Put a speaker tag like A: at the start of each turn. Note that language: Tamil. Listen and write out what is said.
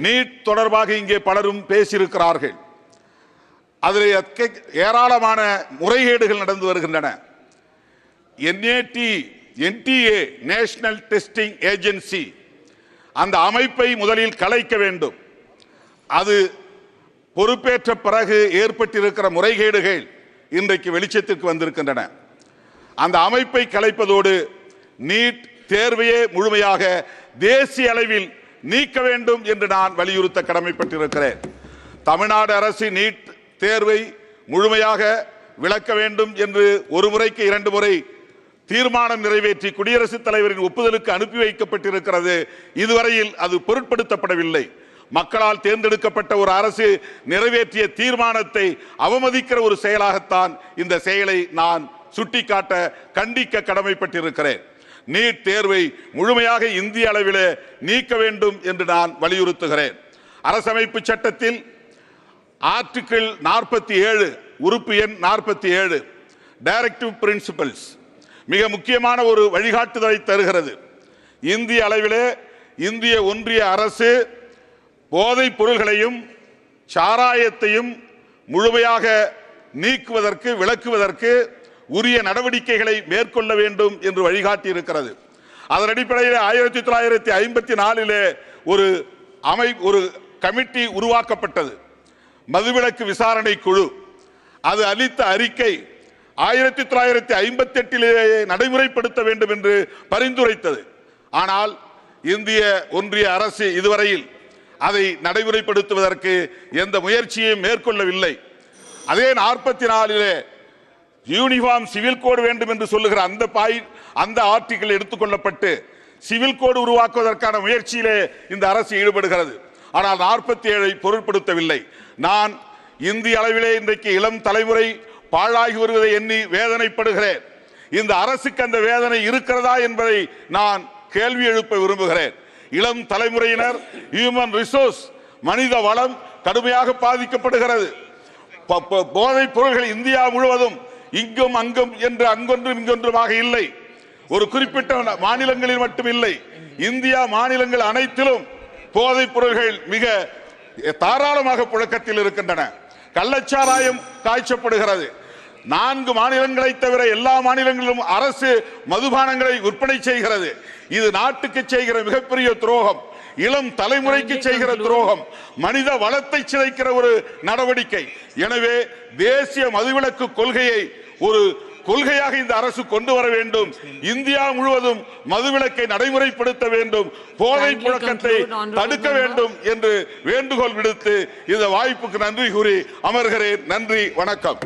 A: நீட் தொடர்பாக இங்கே பலரும் பேசியிருக்கிறார்கள். அதில் ஏராளமான முறைகேடுகள் நடந்து வருகின்றன. NTA நேஷனல் டெஸ்டிங் ஏஜென்சி அந்த அமைப்பை முதலில் கலைக்க வேண்டும். அது பொறுப்பேற்ற பிறகு ஏற்பட்டிருக்கிற முறைகேடுகள் இன்றைக்கு வெளிச்சத்திற்கு வந்திருக்கின்றன. அந்த அமைப்பை கலைப்பதோடு நீட் தேர்வையே முழுமையாக தேசிய அளவில் நீக்க வேண்டும் என்று நான் வலியுறுத்த கடமைப்பட்டிருக்கிறேன். தமிழ்நாடு அரசு நீட் தேர்வை முழுமையாக விலக்க வேண்டும் என்று ஒரு முறைக்கு 2 முறை தீர்மானம் நிறைவேற்றி குடியரசுத் தலைவரின் ஒப்புதலுக்கு அனுப்பி வைக்கப்பட்டிருக்கிறது. இதுவரையில் அது பொருட்படுத்தப்படவில்லை. மக்களால் தேர்ந்தெடுக்கப்பட்ட ஒரு அரசு நிறைவேற்றிய தீர்மானத்தை அவமதிக்கிற ஒரு செயலாகத்தான் இந்த செயலை நான் சுட்டிக்காட்ட கண்டிக்க கடமைப்பட்டிருக்கிறேன். நீட் தேர்வை முழுமையாக இந்திய அளவில் நீக்க வேண்டும் என்று நான் வலியுறுத்துகிறேன். அரசமைப்பு சட்டத்தில் ஆர்டிகிள் 47 உறுப்பு எண் 47 டைரக்டிவ் பிரின்சிபல்ஸ் மிக முக்கியமான ஒரு வழிகாட்டுதலை தருகிறது. இந்திய அளவிலே இந்திய ஒன்றிய அரசு போதைப் பொருள்களையும் சாராயத்தையும் முழுமையாக நீக்குவதற்கு விலக்குவதற்கு உரிய நடவடிக்கைகளை மேற்கொள்ள வேண்டும் என்று வழிகாட்டி இருக்கிறது. அதன் அடிப்படையில் 1954 ஒரு கமிட்டி உருவாக்கப்பட்டது, மதுவிலக்கு விசாரணை குழு. அது அளித்த அறிக்கை 1958 நடைமுறைப்படுத்த வேண்டும் என்று பரிந்துரைத்தது. ஆனால் இந்திய ஒன்றிய அரசு இதுவரையில் அதை நடைமுறைப்படுத்துவதற்கு எந்த முயற்சியையும் மேற்கொள்ளவில்லை. அதே 44 யூனிஃபார்ம் சிவில் கோடு வேண்டும் என்று சொல்லுகிற அந்த ஆர்டிகிள் எடுத்துக்கொள்ளப்பட்டு சிவில் கோடு உருவாக்குவதற்கான முயற்சியிலே இந்த அரசு ஈடுபடுகிறது. ஆனால் 47 பொருட்படுத்தவில்லை. நான் இந்திய அளவிலே இன்றைக்கு இளம் தலைமுறை பாழாகி வருவதை எண்ணி வேதனைப்படுகிறேன். இந்த அரசுக்கு அந்த வேதனை இருக்கிறதா என்பதை நான் கேள்வி எழுப்ப விரும்புகிறேன். இளம் தலைமுறையினர் ஹியூமன் ரிசோர்ஸ் மனித வளம் கடுமையாக பாதிக்கப்படுகிறது. போதைப் பொருள்கள் இந்தியா முழுவதும் இங்கும் அங்கும் என்று அங்கொன்றும் இங்கொன்றுமாக இல்லை. ஒரு குறிப்பிட்ட மாநிலங்களில் மட்டும் இல்லை, இந்தியா மாநிலங்கள் அனைத்திலும் போதைப் பொருள்கள் மிக தாராளமாக புழக்கத்தில் இருக்கின்றன. கள்ளச்சாராயம் காய்ச்சப்படுகிறது. 4 மாநிலங்களை தவிர எல்லா மாநிலங்களிலும் அரசு மதுபானங்களை விற்பனை செய்கிறது. இது நாட்டுக்கு செய்கிற மிகப்பெரிய துரோகம், இளம் தலைமுறைக்கு செய்கிற துரோகம், மனித வளத்தை சிதைக்கிற ஒரு நடவடிக்கை. எனவே தேசிய மதுவிலக்கு கொள்கையை ஒரு கொள்கையாக இந்த அரசு கொண்டு வர வேண்டும். இந்தியா முழுவதும் மதுவிலக்கை நடைமுறைப்படுத்த வேண்டும், போதை புழக்கத்தை தடுக்க வேண்டும் என்று வேண்டுகோள் விடுத்து இந்த வாய்ப்புக்கு நன்றி கூறி அமர்கிறேன். நன்றி, வணக்கம்.